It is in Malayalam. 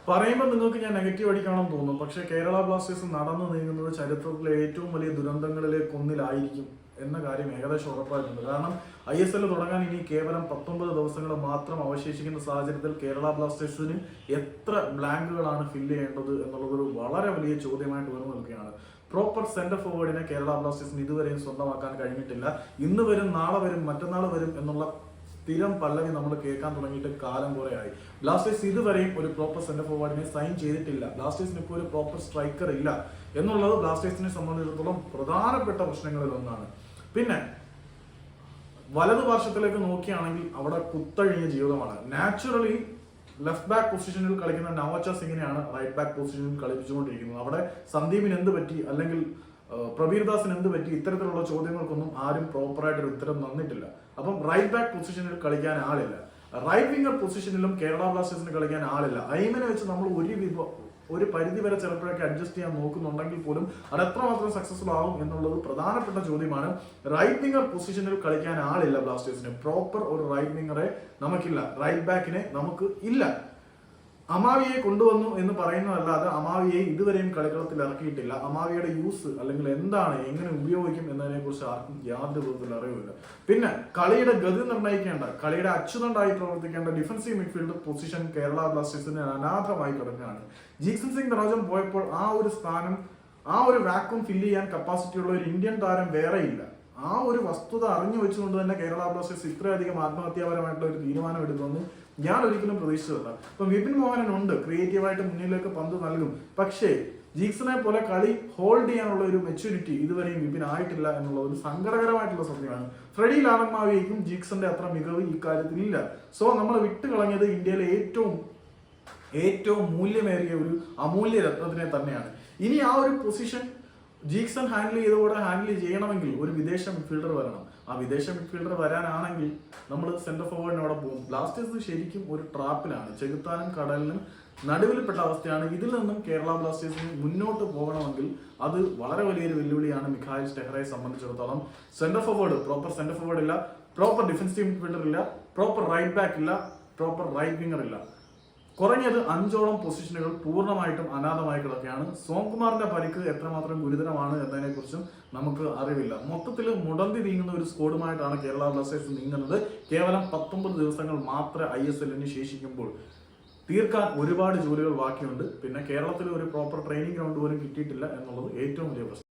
പറയുമ്പോൾ നിങ്ങൾക്ക് ഞാൻ നെഗറ്റീവ് അടിക്കണമെന്ന് തോന്നും. പക്ഷേ കേരള ബ്ലാസ്റ്റേഴ്സ് നടന്നു നീങ്ങുന്നത് ചരിത്രത്തിലെ ഏറ്റവും വലിയ ദുരന്തങ്ങളിലേക്ക് ഒന്നിലായിരിക്കും എന്ന കാര്യം ഏകദേശം ഉറപ്പായിട്ടുണ്ട്. കാരണം ISL തുടങ്ങാൻ ഇനി കേവലം 19 ദിവസങ്ങൾ മാത്രം അവശേഷിക്കുന്ന സാഹചര്യത്തിൽ കേരള ബ്ലാസ്റ്റേഴ്സിന് എത്ര ബ്ലാങ്കുകളാണ് ഫില്ല് ചെയ്യേണ്ടത് എന്നുള്ളതൊരു വളരെ വലിയ ചോദ്യമായിട്ട് വന്നു നിൽക്കുകയാണ്. പ്രോപ്പർ സെന്റർ ഫോർവേഡിനെ കേരള ബ്ലാസ്റ്റേഴ്സിന് ഇതുവരെയും സ്വന്തമാക്കാൻ കഴിഞ്ഞിട്ടില്ല. ഇന്ന് വരും, നാളെ വരും, മറ്റന്നാൾ വരും എന്നുള്ള സ്ഥിരം പല്ലവി നമ്മൾ കേൾക്കാൻ തുടങ്ങിയിട്ട് കാലം കുറെ ആയി. ബ്ലാസ്റ്റേഴ്സ് ഇതുവരെയും ഒരു പ്രോപ്പർ സെന്റർ ഫോർവേഡിനെ സൈൻ ചെയ്തിട്ടില്ല. ബ്ലാസ്റ്റേഴ്സിന് ഇപ്പോൾ ഒരു പ്രോപ്പർ സ്ട്രൈക്കർ ഇല്ല എന്നുള്ളത് ബ്ലാസ്റ്റേഴ്സിനെ സംബന്ധിച്ചിടത്തോളം പ്രധാനപ്പെട്ട പ്രശ്നങ്ങളിൽ ഒന്നാണ്. പിന്നെ വലതുപാർശ്വത്തിലേക്ക് നോക്കിയാണെങ്കിൽ അവിടെ കുത്തഴിഞ്ഞ ജീവിതമാണ്. നാച്ചുറലി ലെഫ്റ്റ് ബാക്ക് പൊസിഷനിൽ കളിക്കുന്ന നവോച്ച സിംഗിനെയാണ് റൈറ്റ് ബാക്ക് പൊസിഷനിൽ കളിപ്പിച്ചുകൊണ്ടിരിക്കുന്നത്. അവിടെ സന്ദീപിന് എന്ത് പറ്റി, അല്ലെങ്കിൽ പ്രബീർദാസിന് എന്ത് പറ്റി, ഇത്തരത്തിലുള്ള ചോദ്യങ്ങൾക്കൊന്നും ആരും പ്രോപ്പറായിട്ടൊരു ഉത്തരം തന്നിട്ടില്ല. അപ്പം റൈറ്റ് ബാക്ക് പൊസിഷനിൽ കളിക്കാൻ ആളില്ല. റൈറ്റ് വിംഗർ പൊസിഷനിലും കേരള ബ്ലാസ്റ്റേഴ്സിന് കളിക്കാൻ ആളില്ല. ഐമനെ വെച്ച് നമ്മൾ ഒരു പരിധി വരെ ചിലപ്പോഴൊക്കെ അഡ്ജസ്റ്റ് ചെയ്യാൻ നോക്കുന്നുണ്ടെങ്കിൽ പോലും അത് എത്രമാത്രം സക്സസ്ഫുൾ ആവും എന്നുള്ളത് പ്രധാനപ്പെട്ട ചോദ്യമാണ്. റൈറ്റ് വിംഗർ പൊസിഷനിൽ കളിക്കാൻ ആളില്ല ബ്ലാസ്റ്റേഴ്സിന്. പ്രോപ്പർ ഒരു റൈറ്റ് വിംഗറെ നമുക്കില്ല, റൈറ്റ് ബാക്കിനെ നമുക്ക് ഇല്ല. അമാവിയെ കൊണ്ടുവന്നു എന്ന് പറയുന്നതല്ലാതെ അമാവിയെ ഇതുവരെയും കളിക്കളത്തിൽ ഇറക്കിയിട്ടില്ല. അമാവിയുടെ യൂസ് അല്ലെങ്കിൽ എന്താണ്, എങ്ങനെ ഉപയോഗിക്കും എന്നതിനെ കുറിച്ച് ആർക്കും യാതൊരു വിധത്തിൽ അറിവില്ല. പിന്നെ കളിയുടെ ഗതി നിർണ്ണയിക്കേണ്ട, കളിയുടെ അച്ചുതണ്ടായി പ്രവർത്തിക്കേണ്ട ഡിഫൻസീവ് മിഡ്ഫീൽഡ് പൊസിഷൻ കേരള ബ്ലാസ്റ്റേഴ്സിന് അനാഥമായി കിടക്കുകയാണ്. ജീക്സൺ സിംഗ് ധനോജൻ പോയപ്പോൾ ആ ഒരു സ്ഥാനം, ആ ഒരു വാക്വം ഫില്ല് ചെയ്യാൻ കപ്പാസിറ്റിയുള്ള ഒരു ഇന്ത്യൻ താരം വേറെയില്ല. ആ ഒരു വസ്തുത അറിഞ്ഞു വെച്ചുകൊണ്ട് തന്നെ കേരള ബ്ലാസ്റ്റേഴ്സ് ഇത്രയധികം ആത്മഹത്യാപരമായിട്ടുള്ള ഒരു തീരുമാനം എടുക്കുമെന്ന് ഞാൻ ഒരിക്കലും പ്രതീക്ഷിച്ചതല്ല. ഇപ്പൊ വിപിൻ മോഹനൻ ഉണ്ട്, ക്രിയേറ്റീവായിട്ട് മുന്നിലേക്ക് പന്ത് നൽകും. പക്ഷേ ജീക്സനെ പോലെ കളി ഹോൾഡ് ചെയ്യാനുള്ള ഒരു മെച്യൂരിറ്റി ഇതുവരെയും വിപിൻ ആയിട്ടില്ല എന്നുള്ള ഒരു സങ്കടകരമായിട്ടുള്ള സത്യമാണ്. ഫ്രെഡി ലാലന്മാവിയേക്കും ജീക്സന്റെ അത്ര മികവ് ഇക്കാര്യത്തിൽ ഇല്ല. സോ നമ്മൾ വിട്ടുകളഞ്ഞത് ഇന്ത്യയിലെ ഏറ്റവും മൂല്യമേറിയ ഒരു അമൂല്യ രത്നത്തിനെ തന്നെയാണ്. ഇനി ആ ഒരു പൊസിഷൻ ജീക്സൺ ഹാൻഡിൽ ചെയ്യണമെങ്കിൽ ഒരു വിദേശ മിഡ്ഫീൽഡർ വരണം. ആ വിദേശ മിഡ്ഫീൽഡർ വരാനാണെങ്കിൽ നമ്മൾ സെന്റർ ഫോർവേഡിനോടെ പോകും. ബ്ലാസ്റ്റേഴ്സ് ശരിക്കും ഒരു ട്രാപ്പിലാണ്. ചെകുത്താനും കടലിനും നടുവിൽപ്പെട്ട അവസ്ഥയാണ്. ഇതിൽ നിന്നും കേരള ബ്ലാസ്റ്റേഴ്സിന് മുന്നോട്ട് പോകണമെങ്കിൽ അത് വളരെ വലിയൊരു വെല്ലുവിളിയാണ് മിഖായിൽ സ്റ്റെഹ്റയെ സംബന്ധിച്ചിടത്തോളം. പ്രോപ്പർ സെന്റർ ഫോർവേഡ് ഇല്ല, പ്രോപ്പർ ഡിഫൻസീവ് മിഡ്ഫീൽഡർ ഇല്ല, പ്രോപ്പർ റൈറ്റ് ബാക്ക് ഇല്ല, പ്രോപ്പർ റൈറ്റ് വിംഗർ ഇല്ല. കുറഞ്ഞത് 5ഓളം പൊസിഷനുകൾ പൂർണ്ണമായിട്ടും അനാഥമായി കിടക്കുകയാണ്. സോംകുമാറിന്റെ പരിക്ക് എത്രമാത്രം ഗുരുതരമാണ് എന്നതിനെ കുറിച്ചും നമുക്ക് അറിവില്ല. മൊത്തത്തിൽ മുടന്തി നീങ്ങുന്ന ഒരു സ്ക്വാഡുമായിട്ടാണ് കേരള ബ്ലാസ്റ്റേഴ്സ് നീങ്ങുന്നത്. കേവലം 19 ദിവസങ്ങൾ മാത്രമേ ISLന് ശേഷിക്കുമ്പോൾ തീർക്കാൻ ഒരുപാട് ജോലികൾ ബാക്കിയുണ്ട്. പിന്നെ കേരളത്തിൽ ഒരു പ്രോപ്പർ ട്രെയിനിങ് ഗ്രൗണ്ട് പോലും കിട്ടിയിട്ടില്ല എന്നുള്ളത് ഏറ്റവും വലിയ പ്രശ്നം.